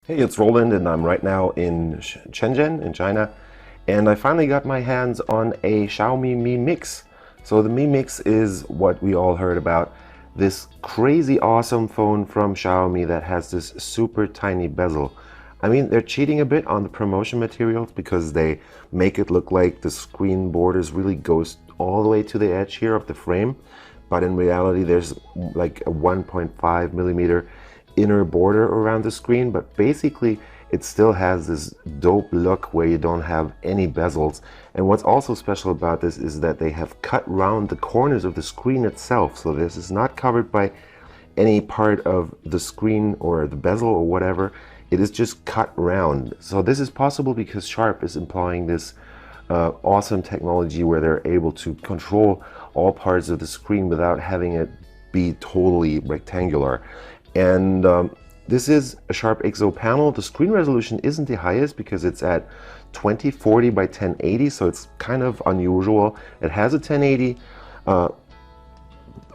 Hey, it's Roland, and I'm right now in Shenzhen in China, and I finally got my hands on a Xiaomi Mi Mix. So the Mi Mix is what we all heard about, this crazy awesome phone from Xiaomi that has this super tiny bezel. I mean, they're cheating a bit on the promotion materials because they make it look like the screen borders really goes all the way to the edge here of the frame, but in reality there's like a 1.5 millimeter inner border around the screen, but basically it still has this dope look where you don't have any bezels. And what's also special about this is that they have cut round the corners of the screen itself, so this is not covered by any part of the screen or the bezel or whatever. It is just cut round. So this is possible because Sharp is employing this awesome technology where they're able to control all parts of the screen without having it be totally rectangular. And this is a Sharp XO panel. The screen resolution isn't the highest because it's at 2040 by 1080, so it's kind of unusual. It has a 1080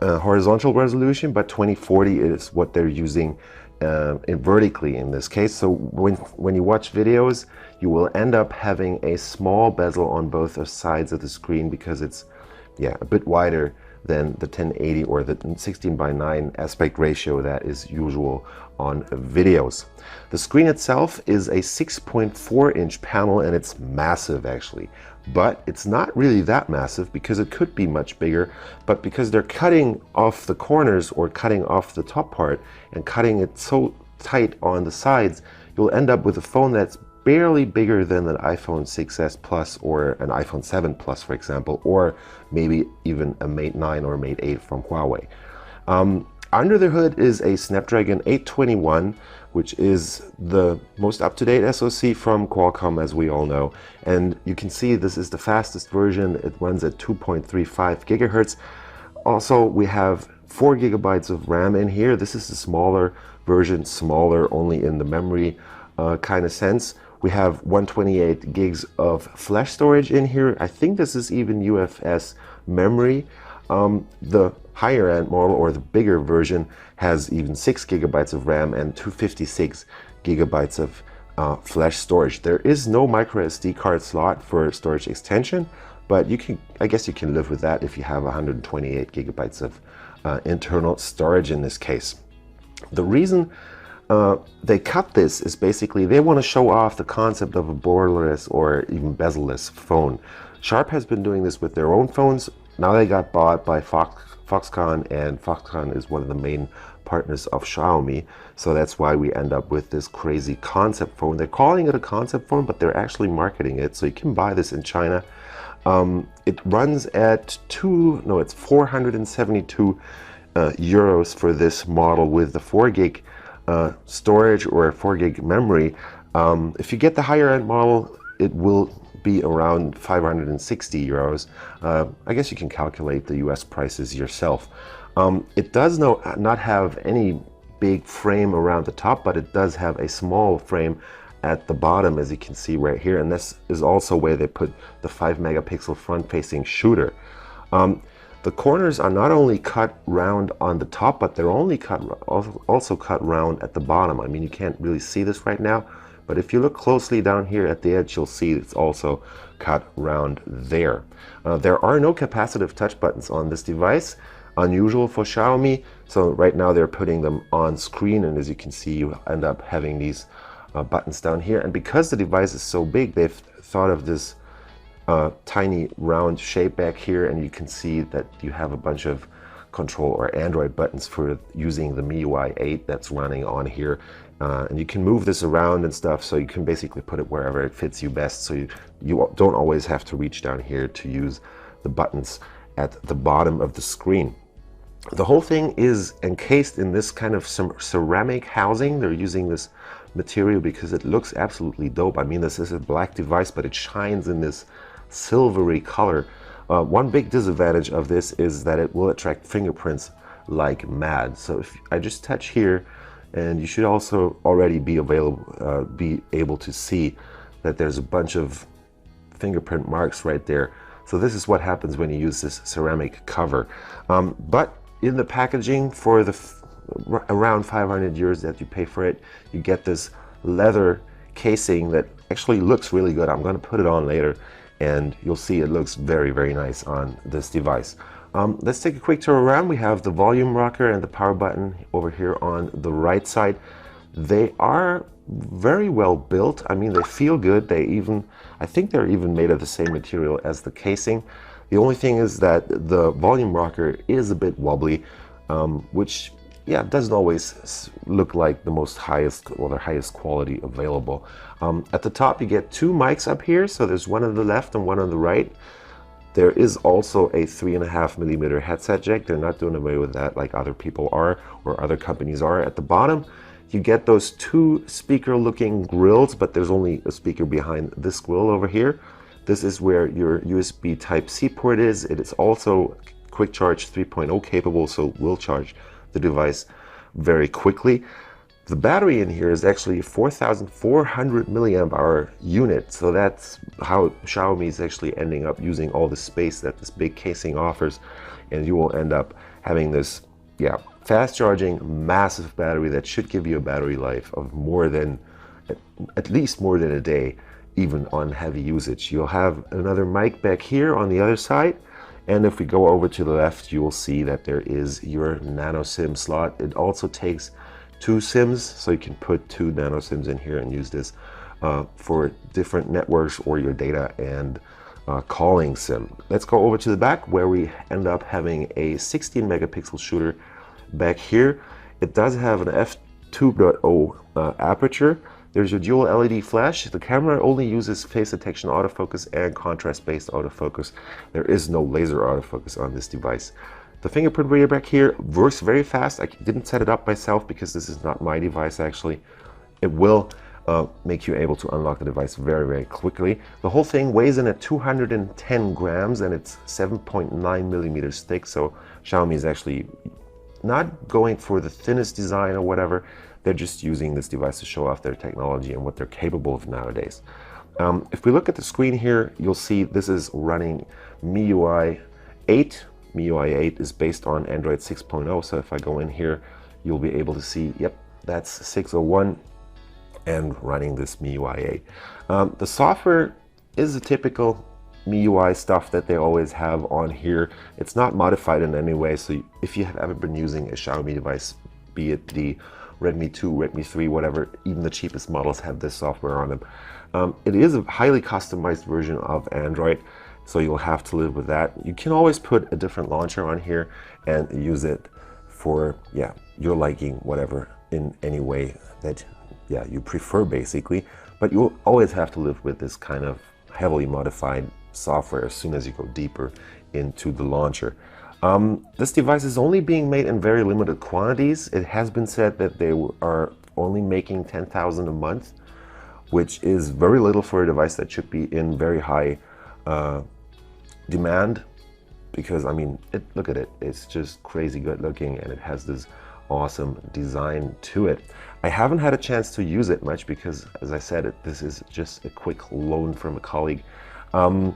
horizontal resolution, but 2040 is what they're using vertically in this case. So when you watch videos, you will end up having a small bezel on both sides of the screen because it's a bit wider than the 1080 or the 16:9 aspect ratio that is usual on videos. The screen itself is a 6.4-inch panel, and it's massive actually, but it's not really that massive because it could be much bigger, but because they're cutting off the corners or cutting off the top part and cutting it so tight on the sides, you'll end up with a phone that's barely bigger than an iPhone 6s Plus or an iPhone 7 Plus, for example, or maybe even a Mate 9 or Mate 8 from Huawei. Under the hood is a Snapdragon 821, which is the most up-to-date SoC from Qualcomm, as we all know. And you can see this is the fastest version. It runs at 2.35 gigahertz. Also, we have 4 gigabytes of RAM in here. This is the smaller version, smaller only in the memory kind of sense. We have 128 gigs of flash storage in here. I think this is even UFS memory. The higher end model, or the bigger version, has even 6 gigabytes of RAM and 256 gigabytes of flash storage. There is no micro SD card slot for storage extension, but I guess you can live with that if you have 128 gigabytes of internal storage in this case. The reason they cut this is basically they want to show off the concept of a borderless or even bezel-less phone. Sharp has been doing this with their own phones. Now they got bought by Foxconn, and Foxconn is one of the main partners of Xiaomi. So that's why we end up with this crazy concept phone. They're calling it a concept phone, but they're actually marketing it. So you can buy this in China. It runs at it's 472 euros for this model with the 4 gig storage or 4 gig memory. If you get the higher end model, it will be around 560 euros. I guess you can calculate the US prices yourself. It does not have any big frame around the top, but it does have a small frame at the bottom, as you can see right here, and this is also where they put the 5 megapixel front-facing shooter. The corners are not only cut round on the top, but they're also cut round at the bottom. I mean, you can't really see this right now, but if you look closely down here at the edge, you'll see it's also cut round there. There are no capacitive touch buttons on this device, unusual for Xiaomi. So right now they're putting them on screen, and as you can see, you end up having these buttons down here. And because the device is so big, they've thought of this tiny round shape back here, and you can see that you have a bunch of control or Android buttons for using the MIUI 8 that's running on here, and you can move this around and stuff, so you can basically put it wherever it fits you best, so you don't always have to reach down here to use the buttons at the bottom of the screen. The whole thing is encased in this kind of ceramic housing. They're using this material because it looks absolutely dope. I mean, this is a black device, but it shines in this silvery color. One big disadvantage of this is that it will attract fingerprints like mad. So if I just touch here, and you should also already be able to see that there's a bunch of fingerprint marks right there. So this is what happens when you use this ceramic cover. But in the packaging, for the around 500 euros that you pay for it, you get this leather casing that actually looks really good. I'm going to put it on later and you'll see it looks very, very nice on this device. Let's take a quick tour around. We have the volume rocker and the power button over here on the right side. They are very well built. I mean, they feel good. I think they're even made of the same material as the casing. The only thing is that the volume rocker is a bit wobbly, which, yeah, doesn't always look like the highest quality available. At the top, you get two mics up here. So there's one on the left and one on the right. There is also a 3.5mm headset jack. They're not doing away with that like other people are or other companies are. At the bottom, you get those two speaker looking grills, but there's only a speaker behind this grill over here. This is where your USB Type-C port is. It is also quick charge 3.0 capable, so will charge the device very quickly. The battery in here is actually a 4,400 milliamp hour unit. So that's how Xiaomi is actually ending up using all the space that this big casing offers. And you will end up having this, yeah, fast charging, massive battery that should give you a battery life of at least more than a day, even on heavy usage. You'll have another mic back here on the other side. And if we go over to the left, you will see that there is your nano SIM slot. It also takes two SIMs, so you can put two nano SIMs in here and use this for different networks or your data and calling SIM. Let's go over to the back where we end up having a 16 megapixel shooter back here. It does have an f2.0 aperture. There's your dual LED flash. The camera only uses face detection autofocus and contrast-based autofocus. There is no laser autofocus on this device. The fingerprint reader back here works very fast. I didn't set it up myself because this is not my device actually. It will make you able to unlock the device very, very quickly. The whole thing weighs in at 210 grams and it's 7.9 millimeters thick. So Xiaomi is actually not going for the thinnest design or whatever. They're just using this device to show off their technology and what they're capable of nowadays. If we look at the screen here, you'll see this is running MIUI 8. MIUI 8 is based on Android 6.0. So if I go in here, you'll be able to see, yep, that's 601 and running this MIUI 8. The software is the typical MIUI stuff that they always have on here. It's not modified in any way. So if you have ever been using a Xiaomi device, be it the Redmi 2, Redmi 3, whatever, even the cheapest models have this software on them. It is a highly customized version of Android, so you'll have to live with that. You can always put a different launcher on here and use it for, yeah, your liking, whatever, in any way that, yeah, you prefer basically. But you'll always have to live with this kind of heavily modified software as soon as you go deeper into the launcher. This device is only being made in very limited quantities. It has been said that they are only making 10,000 a month, which is very little for a device that should be in very high demand. Because I mean, look at it, it's just crazy good looking and it has this awesome design to it. I haven't had a chance to use it much because, as I said, this is just a quick loan from a colleague. One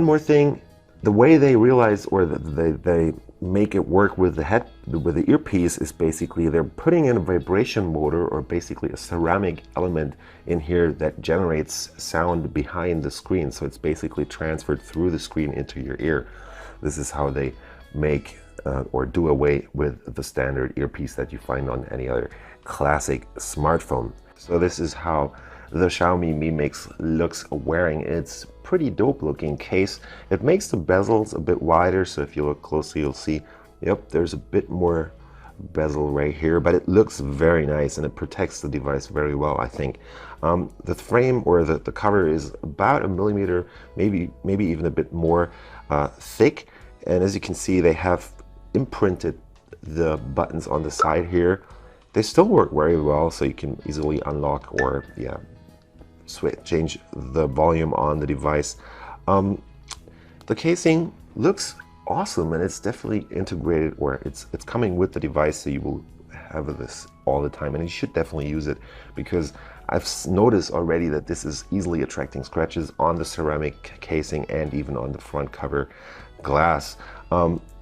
more thing, the way they realize or they make it work with the earpiece is basically they're putting in a vibration motor or basically a ceramic element in here that generates sound behind the screen. So it's basically transferred through the screen into your ear. This is how they make or do away with the standard earpiece that you find on any other classic smartphone. So this is how the Xiaomi Mi Mix looks wearing its pretty dope looking case. It makes the bezels a bit wider, so if you look closely you'll see, yep, there's a bit more bezel right here, but it looks very nice and it protects the device very well, I think. The frame or the cover is about 1 millimeter, maybe even a bit more thick, and as you can see they have imprinted the buttons on the side here. They still work very well, so you can easily unlock or, yeah, change the volume on the device. The casing looks awesome and it's definitely integrated, or it's coming with the device, so you will have this all the time and you should definitely use it, because I've noticed already that this is easily attracting scratches on the ceramic casing and even on the front cover glass.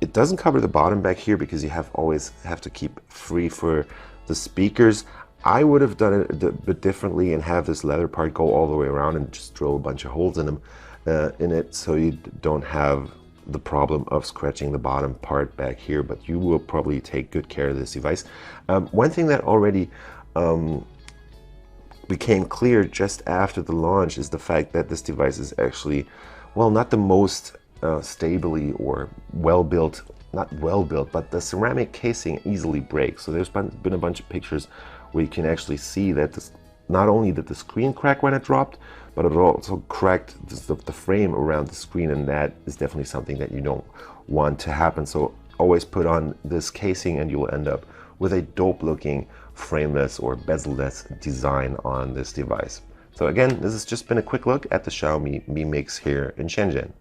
It doesn't cover the bottom back here because you always have to keep free for the speakers. I would have done it a bit differently and have this leather part go all the way around and just drill a bunch of holes in them in it, so you don't have the problem of scratching the bottom part back here, but you will probably take good care of this device. One thing that already became clear just after the launch is the fact that this device is actually, well, not the most stably or well-built, not well-built, but the ceramic casing easily breaks. So there's been a bunch of pictures where you can actually see that this, not only did the screen crack when it dropped, but it also cracked the frame around the screen, and that is definitely something that you don't want to happen. So always put on this casing and you'll end up with a dope looking frameless or bezel-less design on this device. So again, this has just been a quick look at the Xiaomi Mi Mix here in Shenzhen.